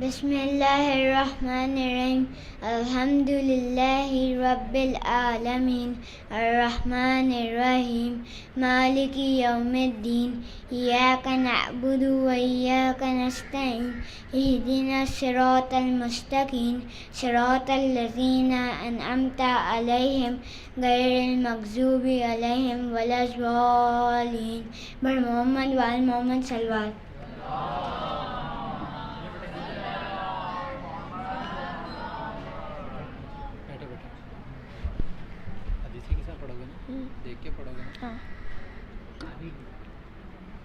بسم اللہ الرحمن الرحیم الحمد للہ رب العالمین الرحمن الرحیم مالک یوم الدین ایاک نعبد و ایاک نستعین اہدنا الصراط المستقیم صراط الذین انعمت علیہم غیر المغضوب علیہم ولا الضالین بر محمد وآل محمد صلوات. دیکھ کے پڑھو گے نا؟ ہاں.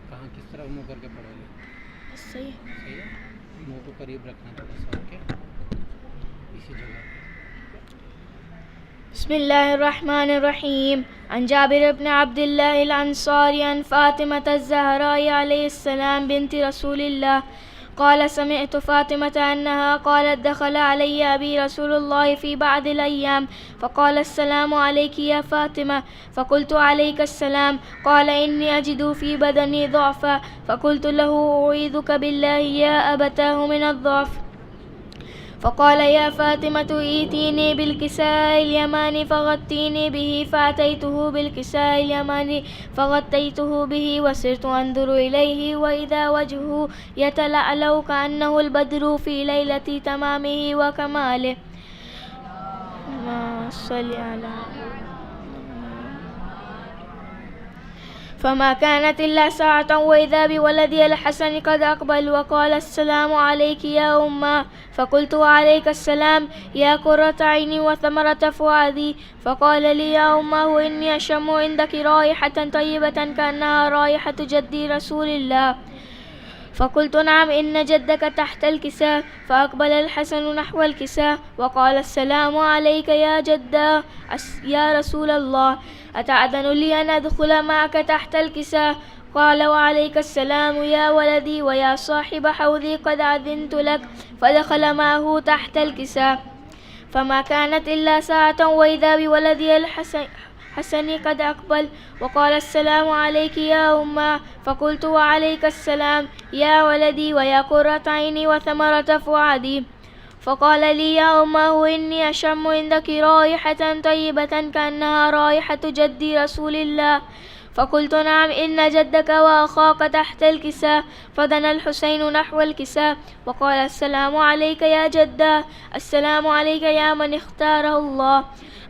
کہاں کس طرح منہ کر کے پڑھو گے؟ صحیح. صحیح ہے، منہ کو قریب رکھنا تھوڑا سا. اوکے، اسی جگہ. بسم اللہ الرحمن الرحیم. عن جابر بن عبد الله الأنصاري عن فاطمة الزهراء عليه السلام بنت رسول الله قال سمعت فاطمة أنها قالت دخل علي أبي رسول الله في بعض الأيام فقال السلام عليك يا فاطمة فقلت عليك السلام قال إني أجد في بدني ضعفا فقلت له أعيذك بالله يا أبتاه من الضعف فقال يا فاطمة ائتيني بالكساء اليماني فغطيني به فأتيته بالكساء اليماني فغطيته به وصرت أنظر إليه وإذا وجهه يتلألأ كأنه البدر في ليلة تمامه وكماله. اللهم صل على فما كانت إلا ساعة وإذا بولدي الحسن قد أقبل وقال السلام عليك يا أمه فقلت وعليك السلام يا قرة عيني وثمرة فؤادي فقال لي يا أمه إني أشم عندك رائحة طيبة كأنها رائحة جدي رسول الله فقلت نعم إن جدك تحت الكساء فأقبل الحسن نحو الكساء وقال السلام عليك يا جدا يا رسول الله أتأذن لي أن أدخل معك تحت الكساء قال وعليك السلام يا ولدي ويا صاحب حوضي قد أذنت لك فدخل معه تحت الكساء فما كانت إلا ساعة وإذا بولدي الحسن قد أقبل وقال السلام عليك يا أمه فقلت وعليك السلام يا ولدي ويا قرة عيني وثمرة فؤادي فقال لي يا أمه إني أشم عندك رائحة طيبة كأنها رائحة جدي رسول الله فقلت نعم إن جدك وأخاك تحت الكساء فدنا الحسين نحو الكساء وقال السلام عليك يا جدة السلام عليك يا من اختاره الله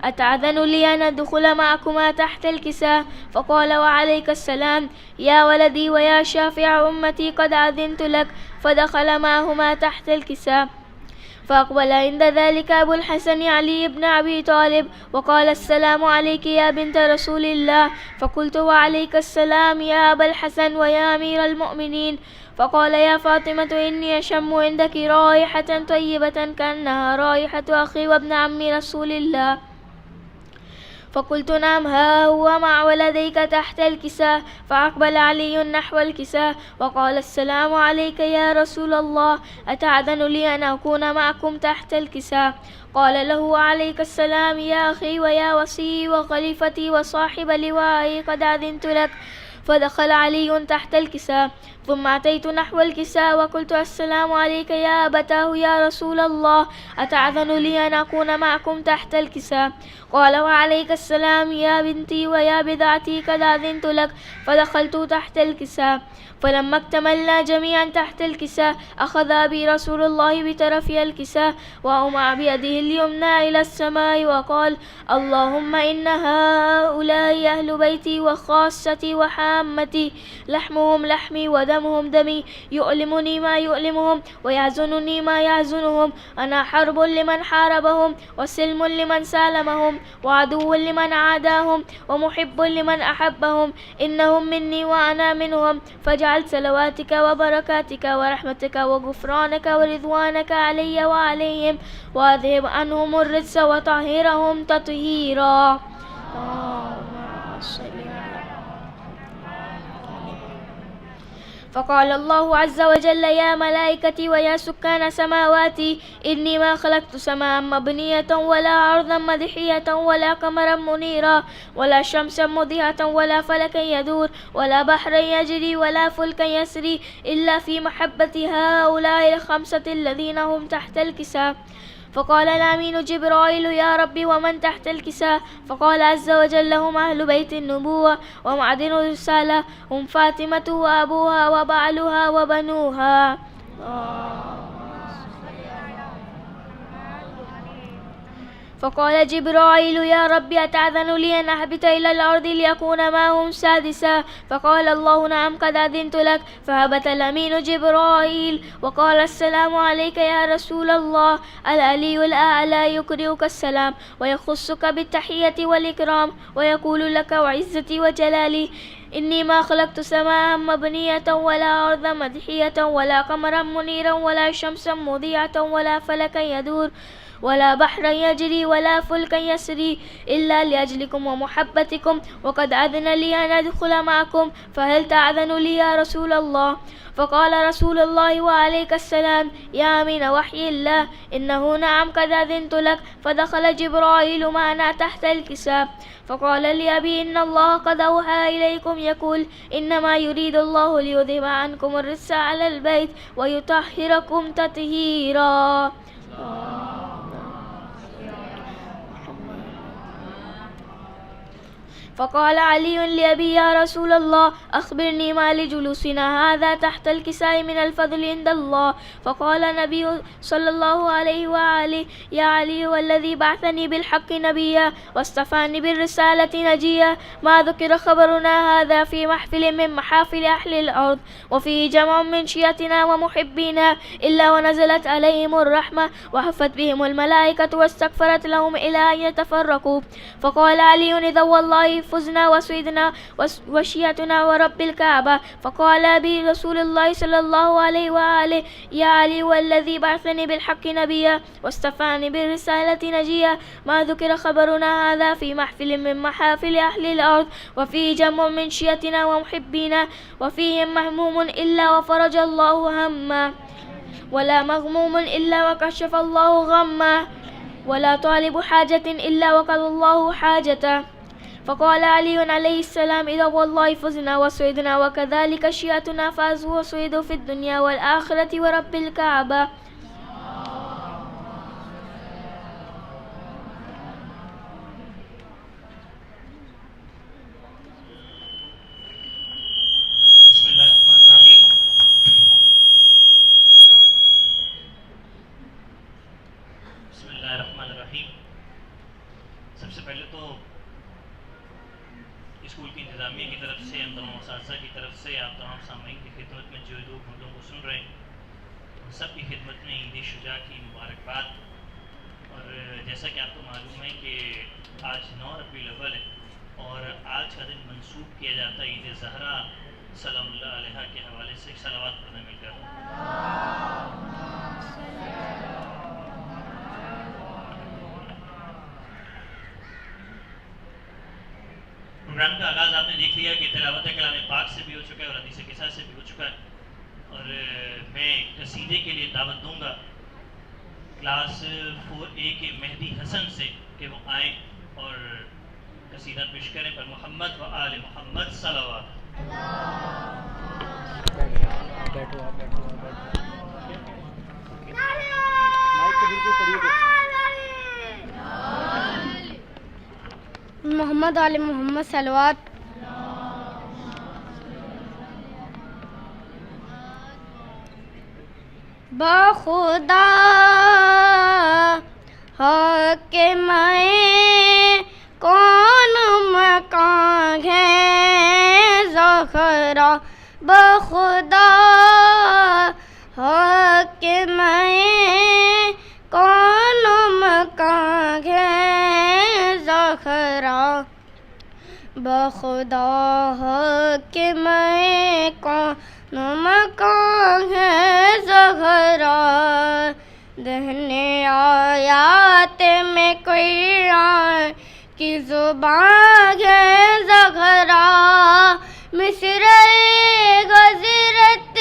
أتأذن لي أن أدخل معكما تحت الكساء فقال وعليك السلام يا ولدي ويا شافع أمتي قد أذنت لك فدخل معهما تحت الكساء فأقبل عند ذلك أبو الحسن علي بن أبي طالب وقال السلام عليك يا بنت رسول الله فقلت وعليك السلام يا أبا الحسن ويا أمير المؤمنين فقال يا فاطمة إني أشم عندك رائحة طيبة كأنها رائحة أخي وابن عم رسول الله فقلت نعم ها هو مع ولديك تحت الكساء فأقبل علي نحو الكساء وقال السلام عليك يا رسول الله أتأذن لي أن أكون معكم تحت الكساء قال له عليك السلام يا أخي ويا وصي وخليفتي وصاحب لوائي قد أذنت لك فدخل علي تحت الكساء ثم أتيت نحو الكساء وقلت السلام عليك يا أبتاه يا رسول الله أتأذن لي أن أكون معكم تحت الكساء قال وعليك السلام يا بنتي ويا بضعتي قد أذنت لك فدخلت تحت الكساء فلما اكتملنا جميعا تحت الكساء أخذ أبي رسول الله بطرفي الكساء وأومع بيده اليمنى إلى السماء وقال اللهم إن هؤلاء أهل بيتي وخاصتي وحامتي لحمهم لحمي ودمهم دمي يؤلمني ما يؤلمهم ويحزنني ما يحزنهم أنا حرب لمن حاربهم وسلم لمن سالمهم وعدو لمن عاداهم ومحب لمن أحبهم إنهم مني وأنا منهم فاجعل صلواتك وبركاتك ورحمتك وغفرانك ورضوانك علي وعليهم وأذهب عنهم الرجس وطهرهم تطهيرا. فقال الله عز وجل يا ملائكتي ويا سكان سماواتي إني ما خلقت سماء مبنية ولا أرضا مدحية ولا قمرا منيرا ولا شمسا مضيئة ولا فلكا يدور ولا بحرا يجري ولا فلكا يسري إلا في محبة هؤلاء الخمسة الذين هم تحت الكساء. فقال الأمين جبرائيل يا ربي ومن تحت الكساء؟ فقال عز وجل هم أهل بيت النبوة ومعدن الرسالة، هم فاطمة وأبوها وبعلها وبنوها. فقال جبرائيل يا ربي أتأذن لي أن أهبط إلى الأرض ليكون معهم سادسا؟ فقال الله نعم قد أذنت لك. فهبط الأمين جبرائيل وقال السلام عليك يا رسول الله، العلي الأعلى يقرئك السلام ويخصك بالتحية والإكرام ويقول لك وعزتي وجلالي إني ما خلقت سماء مبنية ولا أرضا مدحية ولا قمرا منيرا ولا شمسا مضيئة ولا فلكا يدور ولا بحرا يجري ولا فلكا يسري إلا لأجلكم ومحبتكم، وقد أذن لي أن أدخل معكم، فهل تأذن لي يا رسول الله؟ فقال رسول الله وعليك السلام يا أمين وحي الله إنه نعم قد أذنت لك. فدخل جبرائيل معنا تحت الكساء فقال لي أبي إن الله قد أوحى إليكم يقول إنما يريد الله ليذهب عنكم الرجس على البيت ويطهركم تطهيرا. فقال علي لأبي يا رسول الله أخبرني ما لجلوسنا هذا تحت الكساء من الفضل عند الله. فقال النبي صلى الله عليه وآله يا علي والذي بعثني بالحق نبيا واصطفاني بالرسالة نجيا ما ذكر خبرنا هذا في محفل من محافل أهل الأرض وفيه جمع من شيعتنا ومحبينا إلا ونزلت عليهم الرحمة وحفت بهم الملائكة واستغفرت لهم إلى أن يتفرقوا. فقال علي إذا والله فزنا وسيدنا وشيعتنا ورب الكعبة. فقال أبي رسول الله صلى الله عليه وآله يا علي والذي بعثني بالحق نبيا واصطفاني بالرسالة نجيا ما ذكر خبرنا هذا في محفل من محافل أهل الأرض وفيه جمع من شيعتنا ومحبينا وفيهم مهموم إلا وفرج الله همه ولا مغموم إلا وكشف الله غمه ولا طالب حاجة إلا وقضى الله حاجته. فقال علي عليه السلام إذا والله فزنا وسعدنا وكذلك شيعتنا فازوا وسعدوا في الدنيا والآخرة ورب الكعبة. سب سے پہلے تو اسکول کی انتظامیہ کی طرف سے ہم تمام اساتذہ کی طرف سے آپ تمام سامعین کی خدمت میں جو لوگ ہم لوگوں کو سن رہے ہیں ان سب کی خدمت میں عید شجاع کی مبارکباد. اور جیسا کہ آپ کو معلوم ہے کہ آج 9 ربیع الاول ہے اور آج کا دن منسوب کیا جاتا ہے عید زہرا سلام اللہ علیہ کے حوالے سے صلوات پڑھنے مل کر. پروگرام کا آغاز آپ نے دیکھ لیا کہ تلاوت کلام پاک سے بھی ہو چکا ہے اور حدیث قصہ سے بھی ہو چکا ہے. اور میں قصیدے کے لیے دعوت دوں گا کلاس 4A کے مہدی حسن سے کہ وہ آئیں اور قصیدہ پیش کریں پر محمد و آل محمد صلوات. محمد آل محمد صلوات. بخدا حق میں کون مکان ہے زہرا بخدا حق میں کون مکان ہے زہرا بخدا حق میں کون مکان ہے زہرا. دہنے آیات میں قرآن کی زبان ہے زہرا مصر غزرت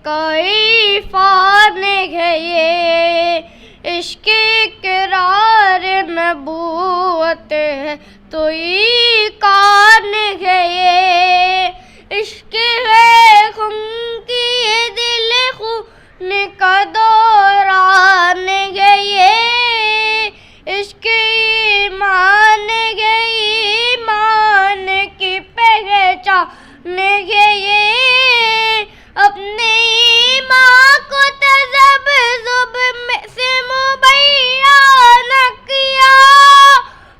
کوئی فان ہے یہ عشق اقرار نبوت ہے تو یہ کون ہے یہ عشق ہے خون کی یہ دل خون کا دوران ہے یہ عشق ایمان ہے ایمان کی پہچان ہے یہ اپنے ایمان کو تذبذب سے مبین کیا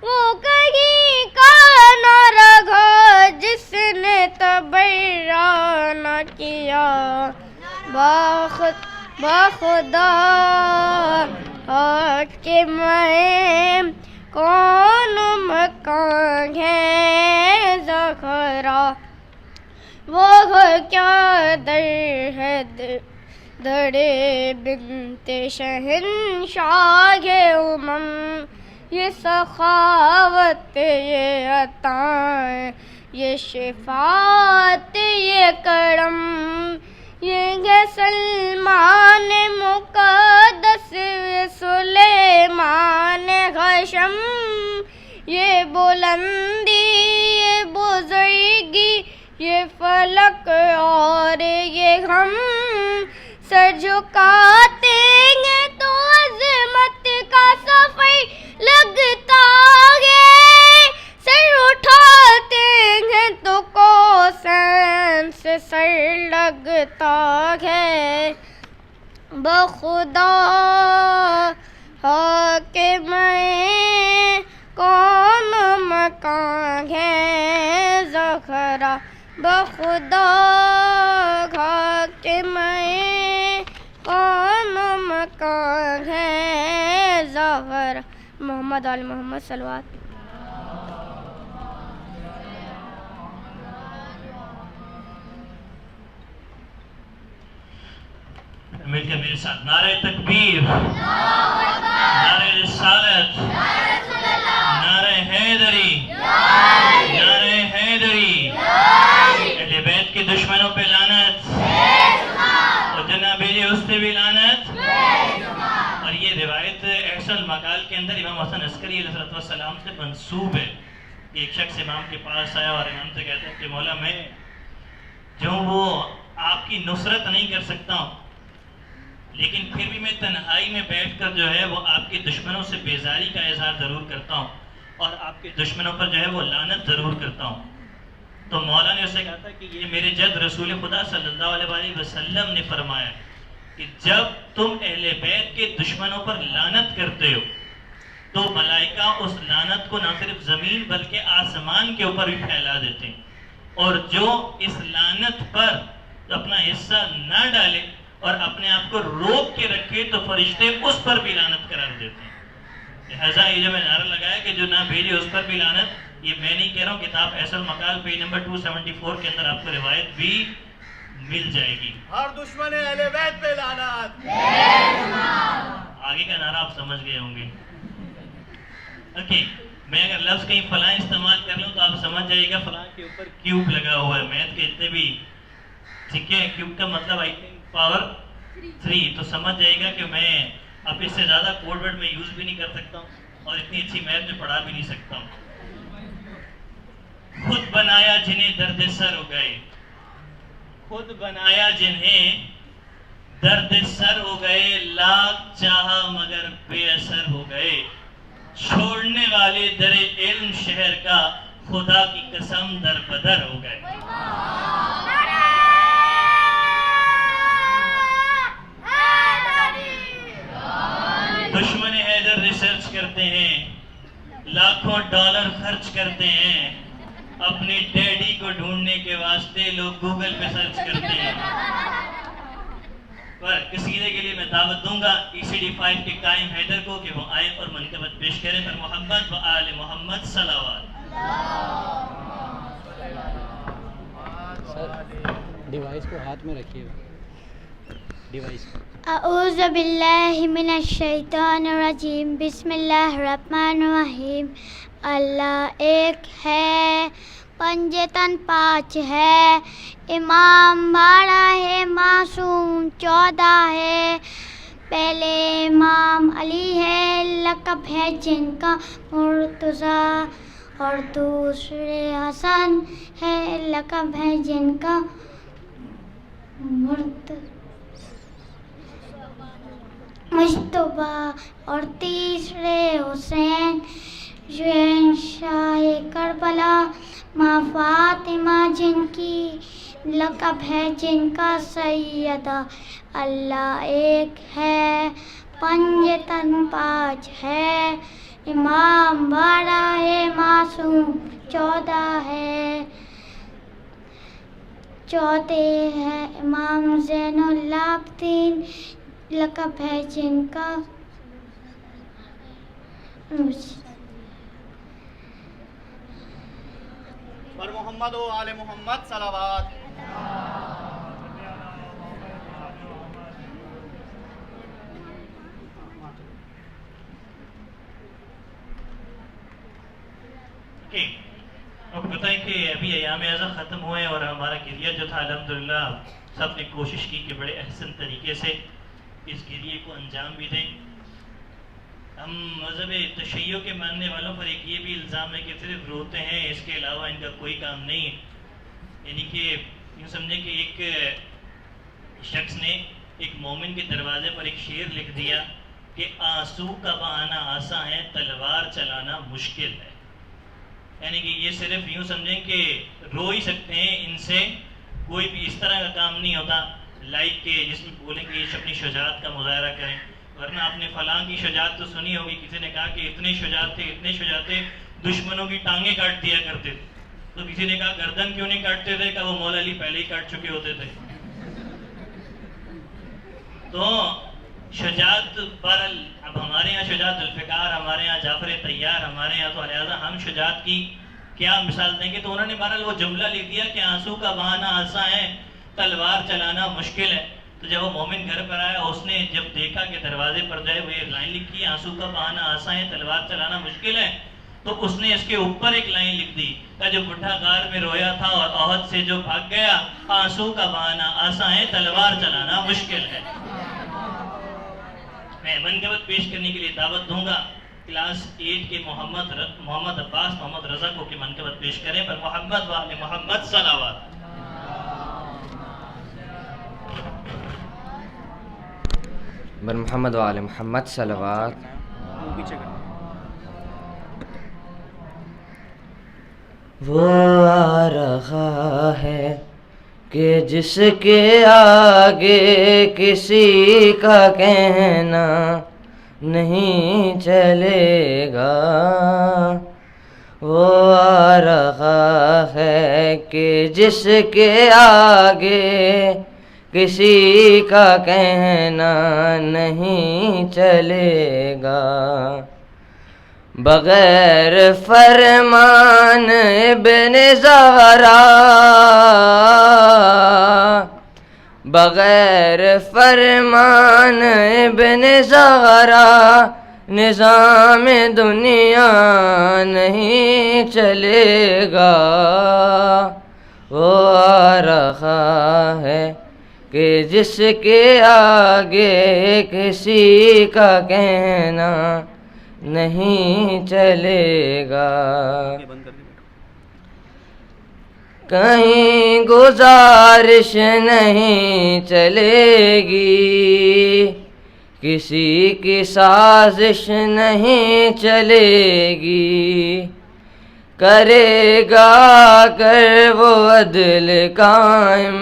وہ کہیں کا نہ رہا جس نے تبین کیا بخدا کہ میں کون مکان ہے زخرا وہ کیا در ہے دڑے بنت شہنشاہ یہ سخاوت یہ عطا یہ شفاعت یہ کرم یہ ہے سلمان مقدس سلیمان غشم یہ بلندی یہ بزرگی یہ فلک اور یہ ہم سر جھکاتے ہیں تو عظمت کا صفائی لگتا ہے سر اٹھاتے ہیں تو کوسین سے سر لگتا ہے بخدا کہ میں کون مکان ہے زخرا بخدا کہ میں کون مکان ہے زخرا محمد آل محمد صلوات مل کے میرے ساتھ نعرہ تکبیر نعرہ رسالت نعرہ حیدری نعرہ حیدری اہل بیت کے دشمنوں پہ لعنت اور جناب اس پہ بھی لعنت اور یہ روایت احسن المقال کے اندر امام حسن عسکری علیہ السلام سے منسوب ہے ایک شخص امام کے پاس آیا اور امام سے کہتا ہے کہ مولا میں جو وہ آپ کی نصرت نہیں کر سکتا ہوں لیکن پھر بھی میں تنہائی میں بیٹھ کر جو ہے وہ آپ کے دشمنوں سے بیزاری کا اظہار ضرور کرتا ہوں اور آپ کے دشمنوں پر جو ہے وہ لعنت ضرور کرتا ہوں تو مولا نے اسے کہا تھا کہ یہ میرے جد رسول خدا صلی اللہ علیہ وسلم نے فرمایا کہ جب تم اہل بیت کے دشمنوں پر لعنت کرتے ہو تو ملائکہ اس لعنت کو نہ صرف زمین بلکہ آسمان کے اوپر بھی پھیلا دیتے ہیں اور جو اس لعنت پر اپنا حصہ نہ ڈالے اور اپنے آپ کو روک کے رکھے تو فرشتے اس پر بھی لعنت قرار دیتے ہیں لہٰذا یہ جو میں نعرہ لگایا کہ جو نہ بھیجے اس پر بھی لعنت یہ میں نہیں کہہ رہا ہوں کتاب احسن مقال پیج نمبر 274 کے اندر آپ کو روایت بھی مل جائے گی ہر دشمن اہل بیت پہ لعنت آگے کا نعرہ آپ سمجھ گئے ہوں گے اوکے میں اگر لفظ کہیں فلاں استعمال کر لوں تو آپ سمجھ جائے گا فلاں کے اوپر کیوب لگا ہوا ہے میتھ کے اتنے بھی ٹھیک ہے کیوب کا مطلب آئی تھنک پاور 3 تو سمجھ جائے گا کہ میں اب اس سے زیادہ کوڈ ورڈ میں یوز بھی نہیں کر سکتا ہوں اور اتنی اچھی میتھ میں پڑھا بھی نہیں سکتا ہوں خود بنایا جنہیں درد سر ہو گئے خود بنایا جنہیں درد سر ہو گئے لاکھ چاہا مگر بے اثر ہو گئے چھوڑنے والے در علم شہر کا خدا کی قسم در بدر ہو گئے دشمن حیدر ریسرچ کرتے ہیں لاکھوں ڈالر خرچ کرتے ہیں اپنے ڈیڈی کو ڈھونڈنے کے واسطے لوگ گوگل پہ سرچ کرتے ہیں پر قصیدے کے لیے میں دعوت دوں گا ECD 5 کے قائم حیدر کو کہ وہ آئے اور منقبت پیش کریں پر محمد و آل محمد صلوات سر ڈیوائس کو ہاتھ میں رکھیے ڈیوائس اعوذ باللہ من الشیطان الرجیم بسم اللہ الرحمن الرحیم اللہ ایک ہے पंजे तन 5 है, इमाम 12 है, मासूम 14 है। पहले इमाम अली है, लक़ब है जिनका मुर्तज़ा, और दूसरे हसन है, लक़ब है जिनका मुश्तबा, और तीसरे हुसैन शहंशाह करबला, माँ फातिमा जिनकी लक़ब है जिनका सैयदा। अल्लाह एक है, पंजे तन 5 है, इमाम 12 है, मासूम 14 है। चौथे है इमाम ज़ैनुल आबिदीन, लक़ब है जिनका पर मोहम्मद व आले मोहम्मद सलावत। अब बताएं कि अभी अयाम अज़ा ख़त्म हुए और हमारा गिरिया जो था अल्हम्दुलिल्लाह सब ने कोशिश की कि बड़े अहसन तरीके से इस गिरिए को अंजाम भी दें। हम मज़हब तशय्यो के मानने वालों पर एक ये भी इल्ज़ाम है कि सिर्फ रोते हैं, इसके अलावा इनका कोई काम नहीं है। यानी कि यूँ समझें कि एक शख्स ने एक मोमिन के दरवाजे पर एक शेर लिख दिया कि आंसू का बहाना आसान है, तलवार चलाना मुश्किल है। यानी कि ये सिर्फ यूँ समझें कि रो ही सकते हैं, इनसे कोई भी इस तरह का काम नहीं होता लाइक के जिसमें बोलें कि अपनी शुजाअत का मुज़ाहरा करें। वरना आपने फलां की शुजाअत तो सुनी होगी, किसी ने कहा कि इतने शुजाअत थे दुश्मनों की टांगें काट दिया करते थे। तो किसी ने कहा गर्दन क्यों नहीं काटते थे, कहा वो मौला अली पहले ही काट चुके होते थे। तो शुजाअत पर अब हमारे यहाँ शुजाअत जुल्फ़िकार, हमारे यहाँ जाफ़र तैयार, हमारे यहाँ तो लिहाजा हम शुजाअत की क्या मिसाल देंगे। तो उन्होंने बहरहाल वो जुमला लिख दिया कि आंसू का बहाना आसान है, तलवार चलाना मुश्किल है। तो जब वो मोमिन घर पर आया, उसने जब देखा कि दरवाजे पर जो है वो ये लाइन लिखी है, आंसू का बहाना आसान है, तलवार चलाना मुश्किल है, तो उसने इसके ऊपर एक लाइन लिख दी का जो बुढ़ा गार में रोया था और ओहद से जो भाग गया, आंसू का बहाना आसान है, तलवार चलाना मुश्किल है। मैं मनक़बत पेश करने के लिए दावत दूंगा क्लास 8 के मोहम्मद अब्बास मोहम्मद रज़ा को कि मनक़बत पेश करें। पर मोहम्मद व आले मोहम्मद सलावत। बर मोहम्मद व आले मोहम्मद सलावत। वो आ रहा है कि जिसके आगे किसी का कहना नहीं चलेगा। वो आ रहा है कि जिसके आगे किसी का कहना नहीं चलेगा। बगैर फरमान इब्ने ज़हरा, बगैर फरमान इब्ने ज़हरा निज़ाम दुनिया नहीं चलेगा। वो आ रहा है कि जिसके आगे किसी का कहना नहीं चलेगा। कहीं गुजारिश नहीं चलेगी, किसी की साजिश नहीं चलेगी। करेगा कर वो अदल कायम,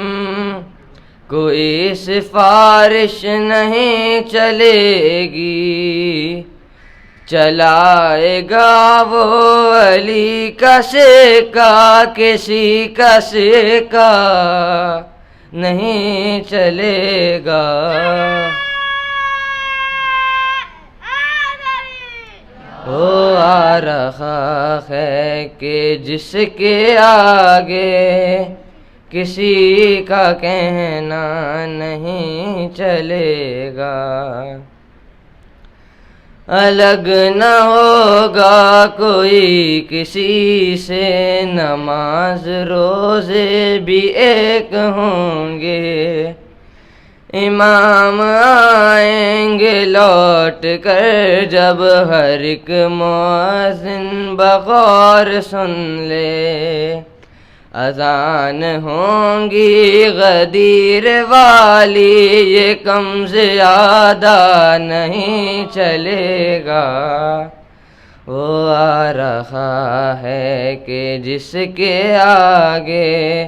कोई सिफारिश नहीं चलेगी। चलाएगा वो अली का सिक्का, किसी का सिक्का नहीं चलेगा। वो आ रहा है कि जिसके आगे किसी का कहना नहीं चलेगा। الگ نہ ہوگا کوئی کسی سے، نماز روزے بھی ایک ہوں گے، امام آئیں گے لوٹ کر جب ہر ایک مؤذن بغور سن لے، اذان ہوں گی غدیر والی، یہ کم زیادہ نہیں چلے گا، وہ آ رہا ہے کہ جس کے آگے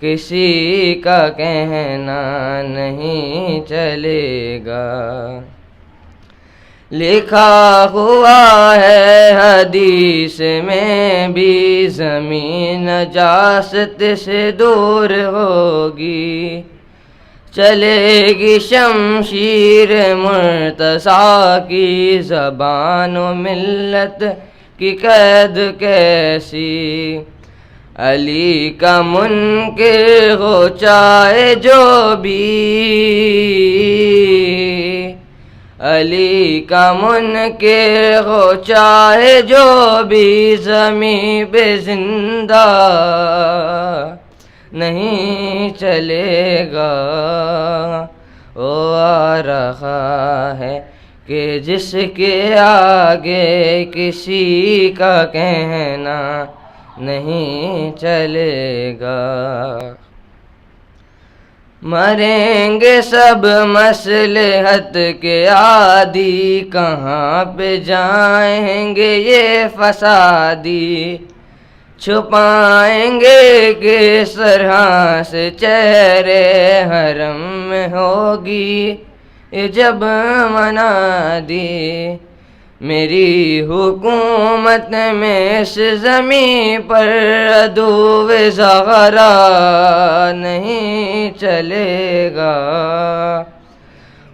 کسی کا کہنا نہیں چلے گا۔ لکھا ہوا ہے حدیث میں بھی، زمین نجاست سے دور ہوگی، چلے گی شمشیر مرتضیٰ کی، زبان و ملت کی قید کیسی، علی کا منکر ہو چاہے جو بھی، علی کا منکر ہو چاہے جو بھی، زمین پہ زندہ نہیں چلے گا، وہ آ رہا ہے کہ جس کے آگے کسی کا کہنا نہیں چلے گا۔ مریں گے سب مصلحت کے عادی، کہاں پہ جائیں گے یہ فسادی، چھپائیں گے کس طرح سے چہرے، حرم میں ہوگی یہ جب منادی، میری حکومت میں اس زمین پر عدو زغرا نہیں چلے گا،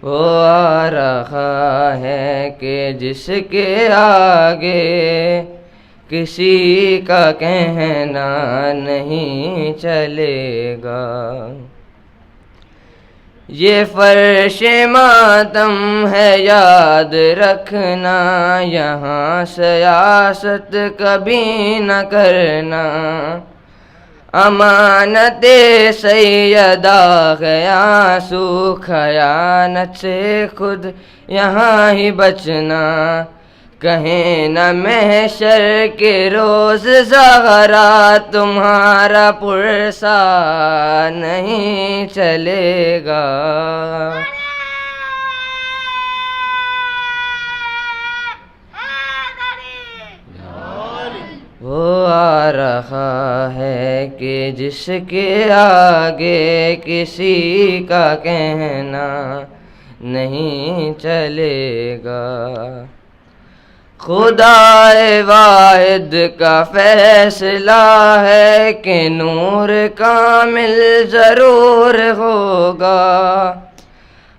وہ آ رہا ہے کہ جس کے آگے کسی کا کہنا نہیں چلے گا۔ یہ فرش ماتم ہے یاد رکھنا، یہاں سیاست کبھی نہ کرنا، امانت سیدہ ہے آنسو، خیانت سے خود یہاں ہی بچنا، کہیں نہ محشر کے روز زہرا تمہارا پرسہ نہیں چلے گا، وہ آ رہا ہے کہ جس کے آگے کسی کا کہنا نہیں چلے گا۔ خدا واحد کا فیصلہ ہے کہ نور کامل ضرور ہوگا،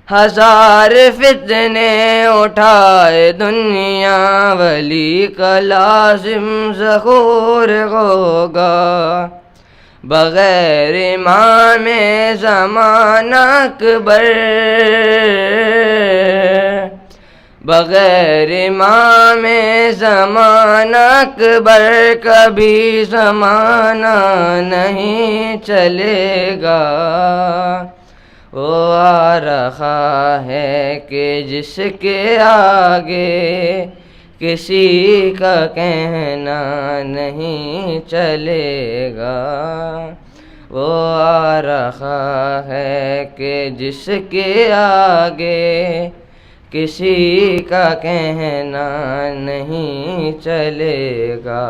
ہزار فتنے اٹھائے دنیا، ولی کا لازم ظہور ہوگا، بغیر امام زمانہ اکبر، بغیر امام زمانہ اکبر کبھی زمانہ نہیں چلے گا، وہ آ رہا ہے کہ جس کے آگے کسی کا کہنا نہیں چلے گا، وہ آ رہا ہے کہ جس کے آگے کسی کا کہنا نہیں چلے گا۔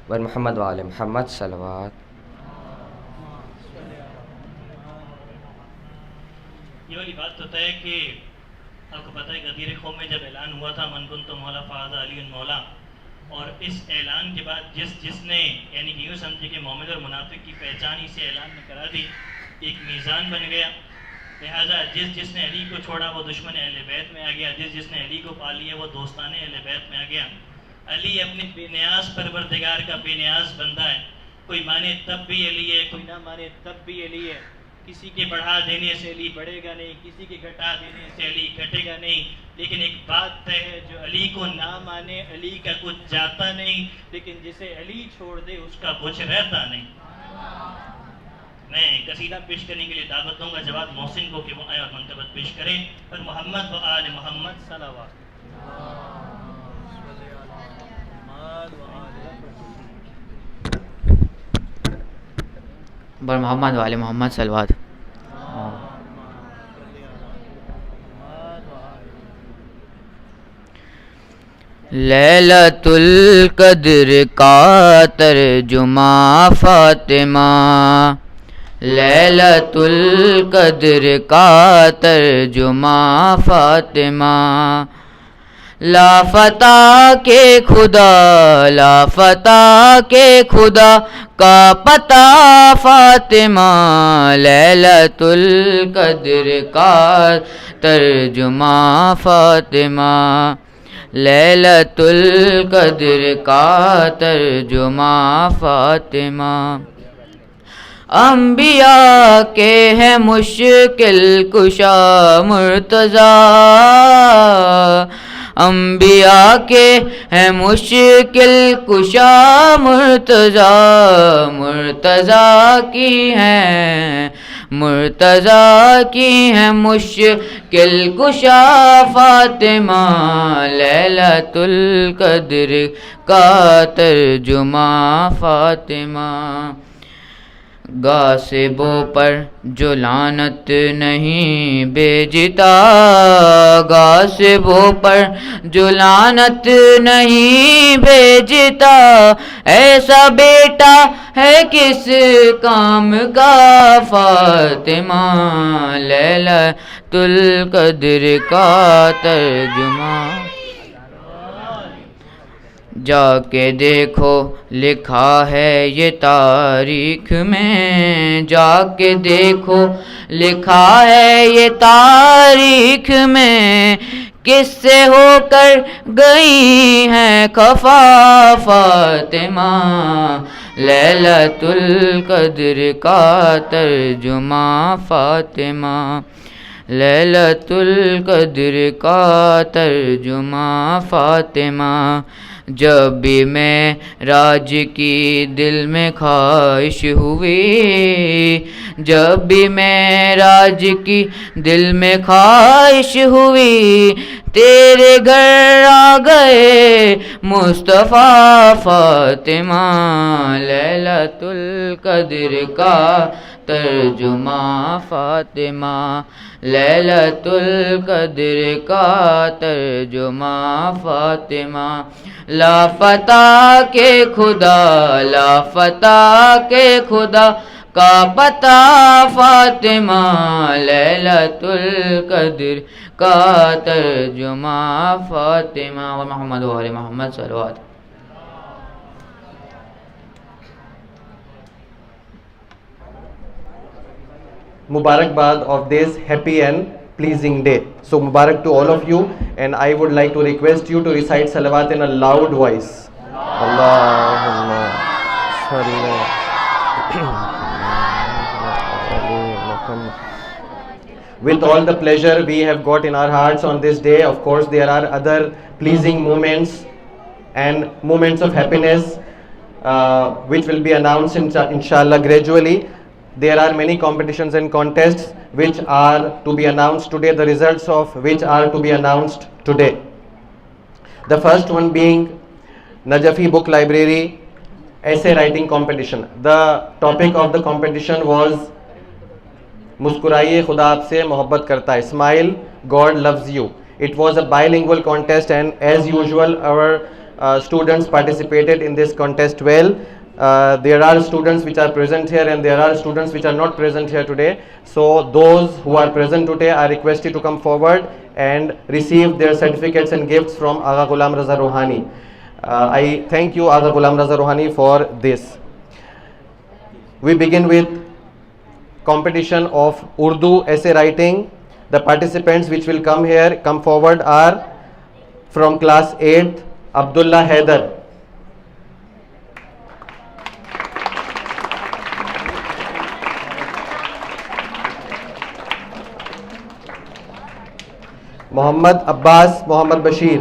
ور محمد وآل محمد صلوات۔ یہ والی بات تو طے کہ آپ کو پتہ ہے غدیر قوم میں جب اعلان ہوا تھا من کنت مولا فہذا علی مولا، اور اس اعلان کے بعد جس نے یعنی کہ یوں سمجھے کہ مومن اور منافق کی پہچان اسے اعلان میں کرا دی، ایک میزان بن گیا، لہٰذا جس نے علی کو چھوڑا وہ دشمن اہل بیت میں آ گیا، جس نے علی کو پا لیا وہ دوستان اہل بیت میں آ گیا۔ علی اپنے بے نیاز پروردگار کا بے نیاز بندہ ہے، کوئی مانے تب بھی علی ہے، کوئی نہ مانے تب بھی علی ہے، کسی کے بڑھا دینے سے علی بڑھے گا نہیں، کسی کے گھٹا دینے سے علی گھٹے گا نہیں، لیکن ایک بات طے ہے، جو علی کو نہ مانے علی کا کچھ جاتا نہیں، لیکن جسے علی چھوڑ دے اس کا کچھ رہتا نہیں۔ میں قصیدہ پیش کرنے کے لیے دعوت دوں گا جواد محسن کو کہ وہ آئے اور منقبت پیش کریں، اور محمد و آل محمد صلوات۔ بر محمد و آل محمد صلوات۔ لیلۃ القدر کا ترجمہ فاطمہ، لیلۃ القدر کا ترجمہ فاطمہ، لافتہ کے خدا، لافتہ کے خدا کا پتہ فاطمہ، لیلۃ القدر کا ترجمہ فاطمہ، لیلۃ القدر کا ترجمہ فاطمہ۔ انبیاء کے ہیں مشکل کشا مرتضیٰ، انبیاء کے ہیں مشکل کشا مرتضیٰ، مرتضیٰ کی ہیں، مرتضیٰ کی ہیں مشکل کشا فاطمہ، لیلۃ القدر کا ترجمہ فاطمہ۔ غاصبوں پر جو لعنت نہیں بھیجتا، غاصبوں پر جو لعنت نہیں بھیجتا، ایسا بیٹا ہے کس کام کا فاطمہ، لیلۃ القدر کا ترجمہ۔ جا کے دیکھو لکھا ہے یہ تاریخ میں، جا کے دیکھو لکھا ہے یہ تاریخ میں، کس سے ہو کر گئی ہیں خفا فاطمہ، لیلۃ القدر کا ترجمہ فاطمہ، لیلۃ القدر کا ترجمہ فاطمہ۔ جب بھی معراج کی دل میں خواہش ہوئی، جب بھی معراج کی دل میں خواہش ہوئی، تیرے گھر آ گئے مصطفیٰ فاطمہ، لیلۃ القدر کا ترجمہ فاطمہ، لیلۃ القدر کا ترجمہ فاطمہ۔ لافتہ کے خدا، لافتہ کے خدا کا پتہ فاطمہ، لیلۃ القدر کا ترجمہ فاطمہ۔ و محمد و آل محمد صلوات۔ Mubarakbad of this happy and pleasing day. So Mubarak to all of you, and I would like to request you to recite salawat in a loud voice. Allahumma salli with all the pleasure we have got in our hearts on this day. Of course, there are other pleasing moments and moments of happiness which will be announced inshallah gradually. There are many competitions and contests which are to be announced today, the results of which are to be announced today. The first one being Najafi Book Library essay writing competition. The topic of the competition was Muskuraiye Khuda aapse mohabbat karta hai, smile, God loves you. It was a bilingual contest, and as usual our students participated in this contest well. There are students which are present here and there are students which are not present here today. So those who are present today are requested to come forward and receive their certificates and gifts from Agha Ghulam Raza Rohani. I thank you Agha Ghulam Raza Rohani for this. We begin with competition of Urdu essay writing. The participants which will come forward are from class 8th, Abdullah Haidar. Muhammad Abbas Muhammad Bashir.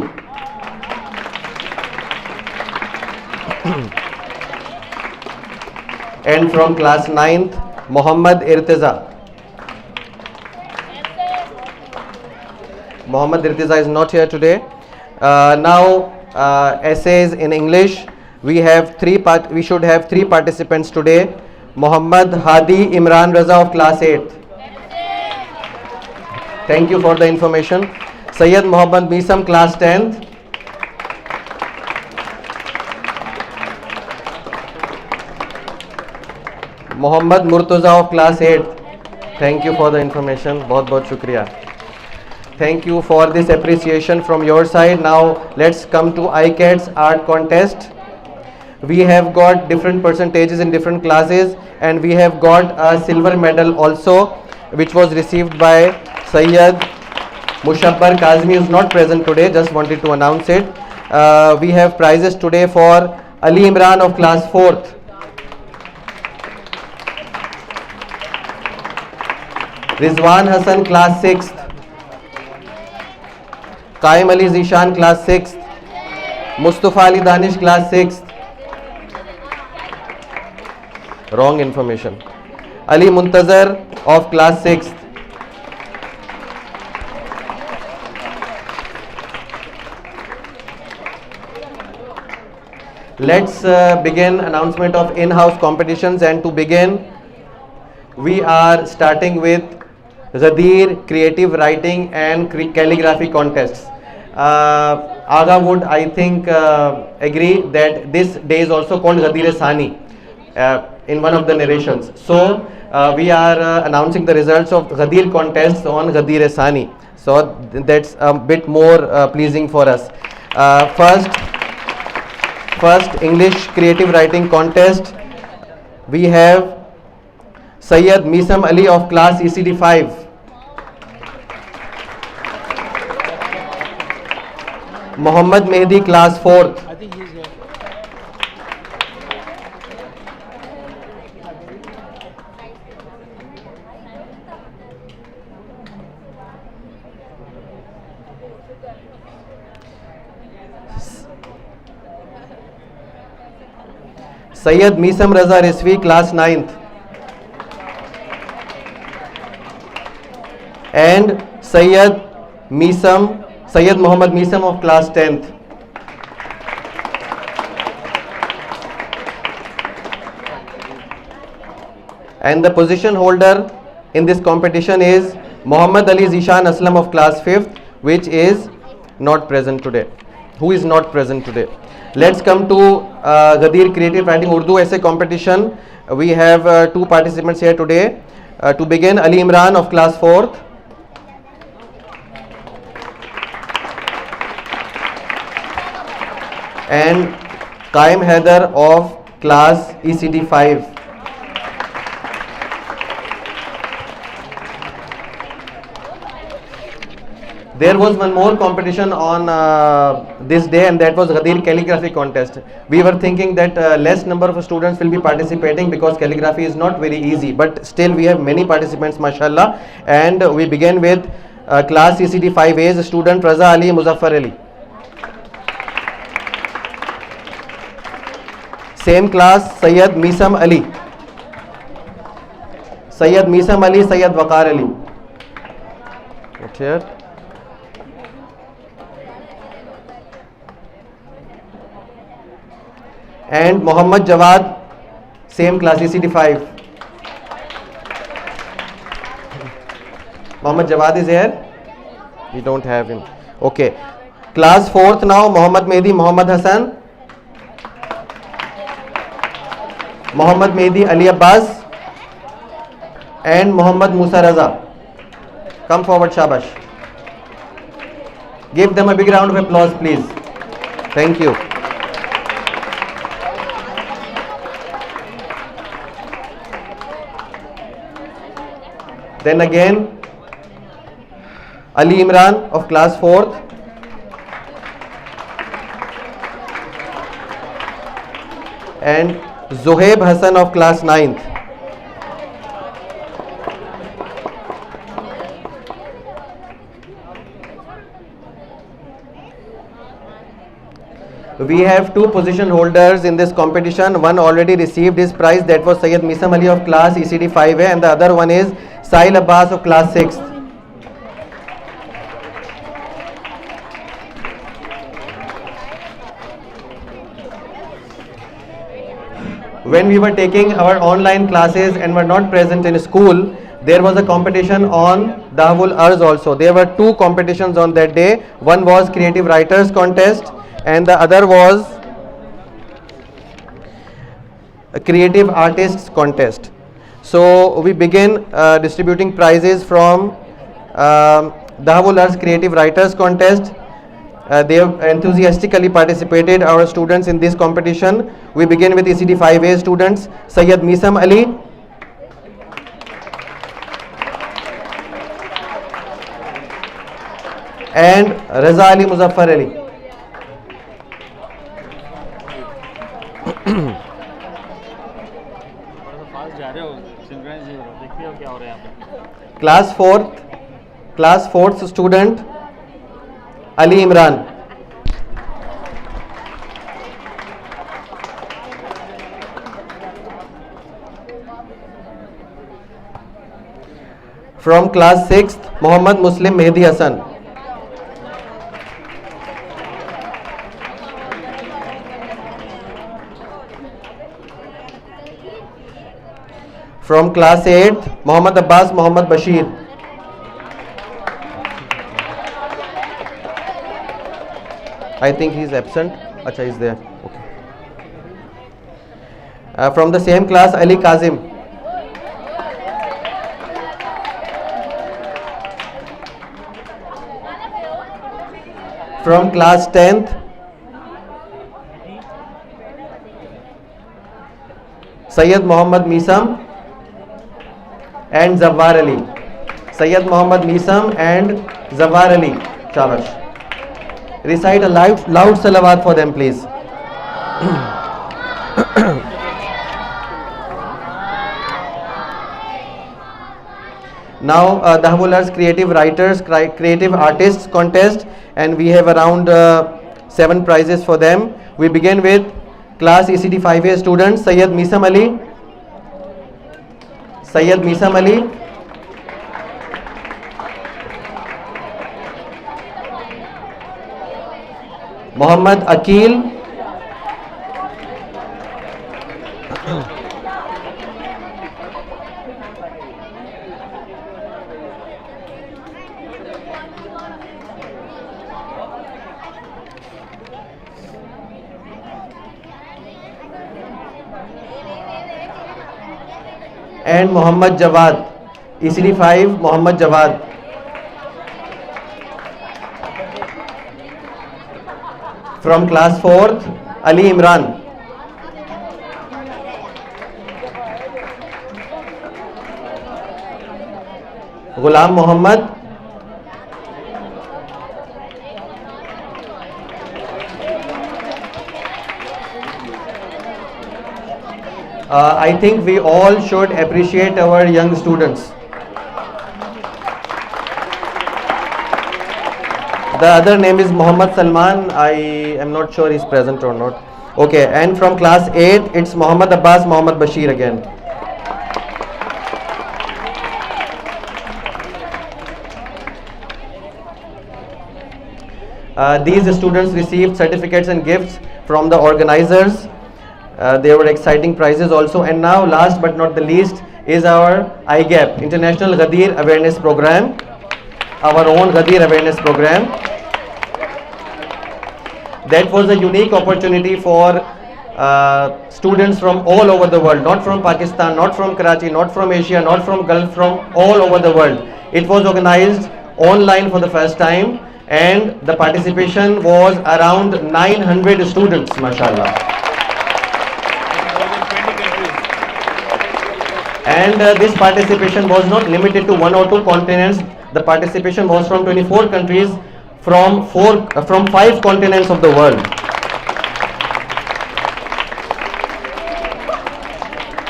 And from class 9th, Muhammad Irtiza. Muhammad Irtiza is not here today. Now essays in English. We should have three participants today. Muhammad Hadi Imran Raza of class 8th. Thank you for the information. Sayyid Muhammad Misam, class 10th. Muhammad Murtaza of class 8th. Thank you for the information. बहुत बहुत शुक्रिया. Thank you for this appreciation from your side. Now let's come to ICATS art contest. We have got different percentages in different classes, and we have got a silver medal also, which was received by Sayyid Mushabbar Kazmi, who is not present today. Just wanted to announce it. We have prizes today for Ali Imran of class 4th. Rizwan Hassan class 6th. Qaim Ali Zishan class 6th. Mustafa Ali Danish class 6th. Wrong information. Ali Muntazar of class 6th. Let's begin announcement of in-house competitions, and to begin we are starting with Ghadir creative writing and calligraphy contests. Aga would, I think, agree that this day is also called Ghadir Sani in one of the narrations. So we are announcing the results of Ghadir contests on Ghadir Sani. So that's a bit more pleasing for us. First English creative writing contest. We have Sayyid Misam Ali of class ECD 5. Muhammad Mehdi class 4th. I think he's here. Sayyid Misam Raza Risvi class 9th. And Sayyid Muhammad Misam of class 10th. And the position holder in this competition is Muhammad Ali Zishan Aslam of class 5th, which is not present today. Who is not present today? Let's come to Ghadir Creative Writing Urdu Essay Competition. We have two participants here today. To begin, Ali Imran of class 4th. And Qaim Haider of class ECD 5. There was one more competition on this day, and that was Ghadir calligraphy contest. We were thinking that less number of students will be participating because calligraphy is not very easy, but still we have many participants, mashallah. And we begin with class ECD 5A's student Raza Ali Muzaffar Ali. Same class, Sayyid Misam Ali, Sayyid Waqar Ali. Right here. And Muhammad Jawad, same class ECD 5. Muhammad Jawad is here? We don't have him. Okay. Class 4th now, Muhammad Mehdi, Muhammad Hassan. Muhammad Mehdi Ali Abbas and Muhammad Musa Raza. Come forward, Shabash. Give them a big round of applause, please. Thank you. Then again, Ali Imran of class 4th. And Zohaib Hassan of class 9th. we have two position holders in this competition. One already received his prize, that was Sayyid Misam Ali of class ECD 5A, and the other one is Sahil Abbas of class 6th. When we were taking our online classes and were not present in school, there was a competition on Dahwul Arz also. There were two competitions on that day. One was Creative Writers Contest and the other was a Creative Artists Contest. So we begin distributing prizes from Dahwul Arz Creative Writers Contest. They have enthusiastically participated, our students, in this competition. We begin with ECD 5A students, Sayyid Misam Ali, and Raza Ali Muzaffar Ali. Class 4th student Ali Imran. From class 6th, Muhammad Muslim Mehdi Hassan. From class 8th, Muhammad Abbas Muhammad Bashir. I think he is absent. Acha, he is there. Okay. From the same class, Ali Kazim. From class 10th, Sayyid Muhammad Misam and Zawar Ali. Sayyid Muhammad Misam and Zawar Ali. Shabash. Recite a loud salawat for them, please. Now Dahwul Arz Creative Writers, Creative Artists Contest, and we have around 7 prizes for them. We begin with class ECD 5A students, Sayyid Misam Ali. Sayyid Misam Ali. Muhammad Akil. And Muhammad Jawad, ECD 5, Muhammad Jawad. From class 4th, Ali Imran. Ghulam Muhammad. I think we all should appreciate our young students. The other name is Muhammad Salman. I am not sure he's present or not. Okay, and from class 8, it's Muhammad Abbas Muhammad Bashir again. These students received certificates and gifts from the organizers. There were exciting prizes also. And now, last but not the least, is our IGAP, International Ghadir Awareness Program, our own Ghadir Awareness Program. That was a unique opportunity for students from all over the world, not from Pakistan, not from Karachi, not from Asia, not from Gulf, from all over the world. It was organized online for the first time, and the participation was around 900 students, mashallah. And this participation was not limited to 1 or 2 continents. The participation was from 24 countries, from 5 continents of the world.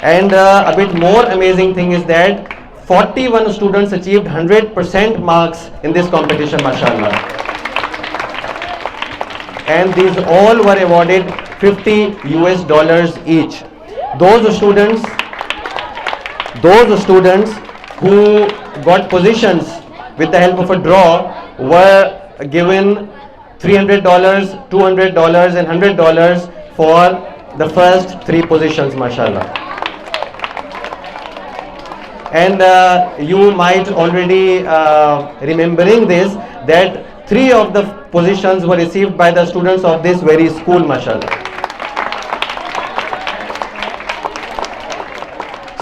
And a bit more amazing thing is that 41 students achieved 100% marks in this competition, mashallah. and these all were awarded $50 each. Those students who got positions with the help of a draw were given $300, $200 and $100 for the first 3 positions, mashallah. And you might already remembering this, that 3 of the positions were received by the students of this very school, mashallah.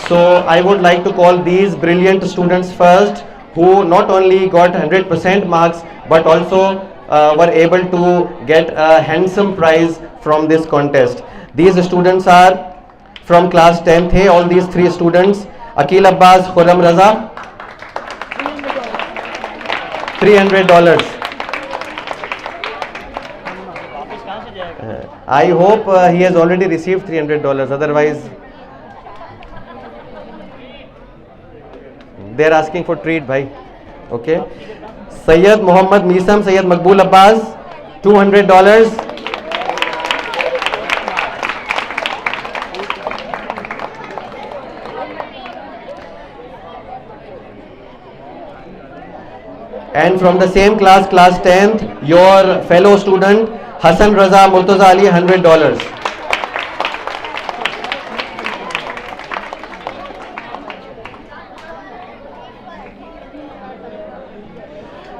So I would like to call these brilliant students first, who not only got 100% marks but also were able to get a handsome prize from this contest. These students are from class 10th. Hey, all these 3 students: Akil Abbas, Khurram Raza, $300. I hope he has already received $300, otherwise they are asking for treat, bhai. Okay. Sayyid Muhammad Misam, Sayyid Maqbool Abbas, $200. And from the same class, class 10th, your fellow student Hassan Raza Murtaza Ali, $100.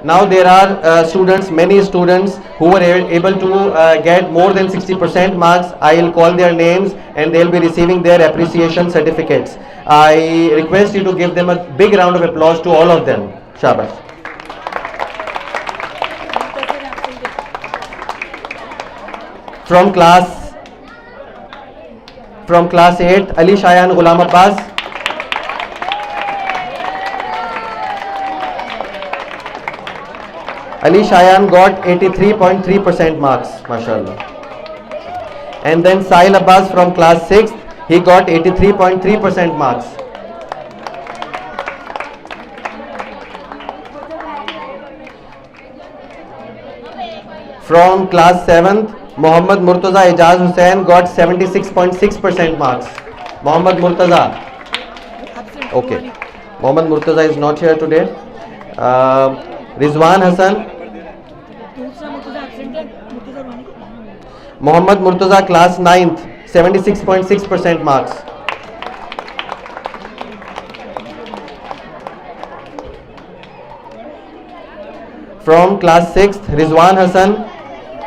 Now there are many students who were able to get more than 60% marks. I will call their names and they will be receiving their appreciation certificates. I request you to give them a big round of applause to all of them. Shabash. From class 8, Ali Shayan Ghulam Abbas. Ali Shayan got 83.3% marks, mashallah. And then Sahil Abbas from class 6th, he got 83.3% marks. From class 7th, Muhammad Murtaza Ijaz Hussain got 76.6% marks. Muhammad Murtaza. Okay. Muhammad Murtaza is not here today. Rizwan Hassan. Muhammad Murtaza, class 9th, 76.6% marks. From class 6th, Rizwan Hassan,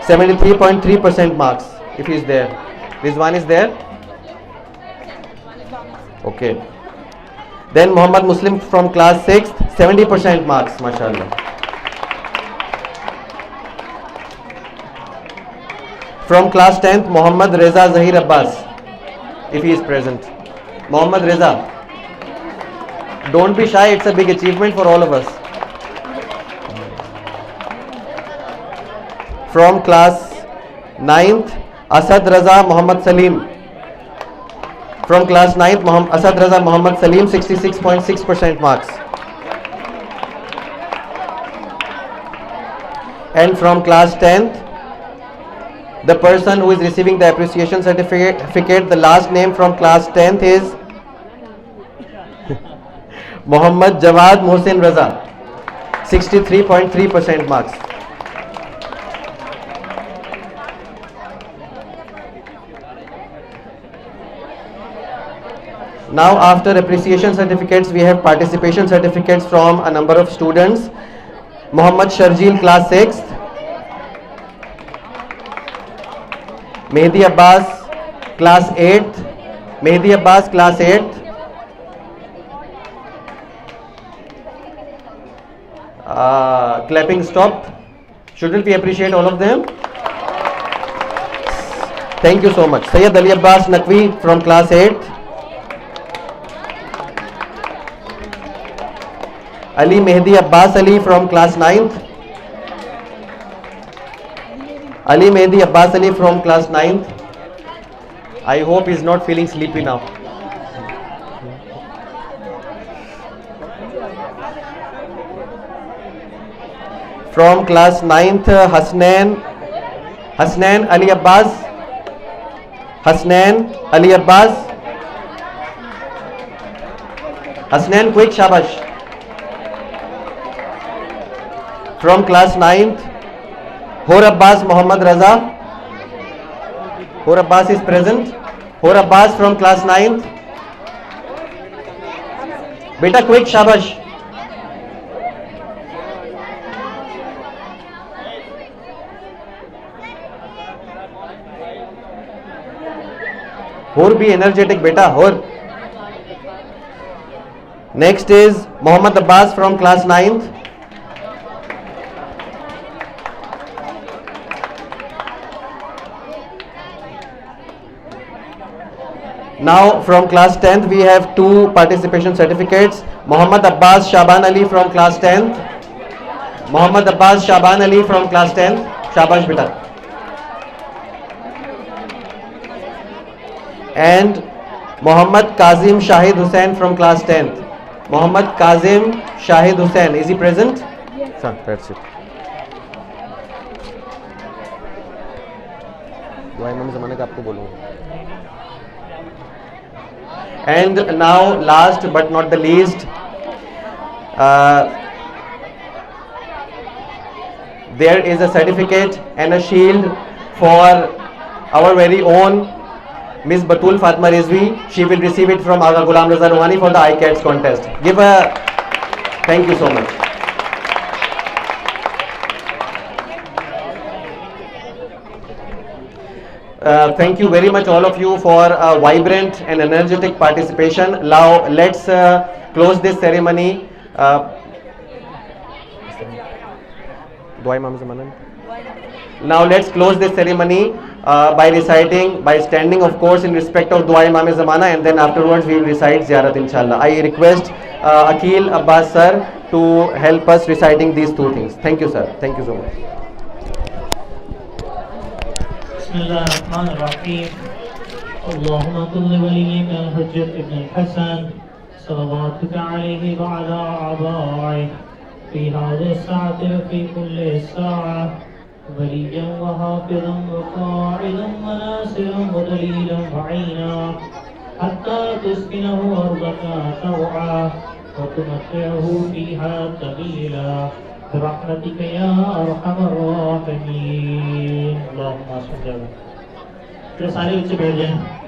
73.3% marks, if he is there. Rizwan is there? Okay. Then Muhammad Muslim from class 6th, 70% marks, mashallah. From class 10th, Muhammad Reza Zahir Abbas, if he is present. Muhammad Reza, don't be shy, it's a big achievement for all of us. From class 9th, Asad Raza Muhammad Salim. From class 9th, Asad Raza Muhammad Salim, 66.6% marks. And from class 10th, the person who is receiving the appreciation certificate, the last name from class 10th is Muhammad Jawad Mohsin Raza, 63.3% marks. Now after appreciation certificates, we have participation certificates from a number of students. Muhammad Sharjeel, class 6th. Mehdi Abbas, class 8th. Mehdi Abbas, class 8th. Clapping stopped. Shouldn't we appreciate all of them? Thank you so much. Sayyid Ali Abbas Naqvi from class 8th. Ali Mehdi Abbas Ali from class 9th. Ali Mehdi Abbas Ali from class 9th. I hope he is not feeling sleepy now. From class 9th, Hasnain Ali Abbas. Hasnain Ali Abbas. Hasnain, quick, shabash. From class 9th, Hor Abbas Muhammad Raza. Hor Abbas is present. Hor Abbas from class 9th. Beta, quick, shabash. Hor, be energetic, beta. Hor. Next is Muhammad Abbas from class 9th. Now from class 10th we have 2 participation certificates. Muhammad Abbas Shaban Ali from class 10th. Muhammad Abbas Shaban Ali from class 10th. Shabash beta. And Muhammad Kazim Shahid Hussain from class 10th. Muhammad Kazim Shahid Hussain, is he present? Yes. Sir, that's it. And now last but not the least, there is a certificate and a shield for our very own Miss Batul Fatma Rizvi. She will receive it from Aga Ghulam Raza Ruhani for the iCats contest. Give a thank you so much. Thank you very much all of you for a vibrant and energetic participation. Now let's close this ceremony. Now let's close this ceremony by reciting, by standing of course in respect of Dua Imam Zamana, and then afterwards we will recite Ziyarat inshallah. I request Akil Abbas sir to help us reciting these 2 things. Thank you sir. Thank you so much. Bismillahirrahmanirrahim. Allahumma kulli waliyika al-Hujjat ibn al-Hasan salawatuka alayhi wa ala aba'i fi hadhihi as-sa'ati wa fi kulli as-sa'a وليا وحافظا وقاعدا وناصرا ودليلا وعينا حتى تسكنه أرضك طوعا وتمتعه فيها طويلا برحمتك يا أرحم الراحمين. اللهم صل على. سارے بچے بیٹھ جائیں.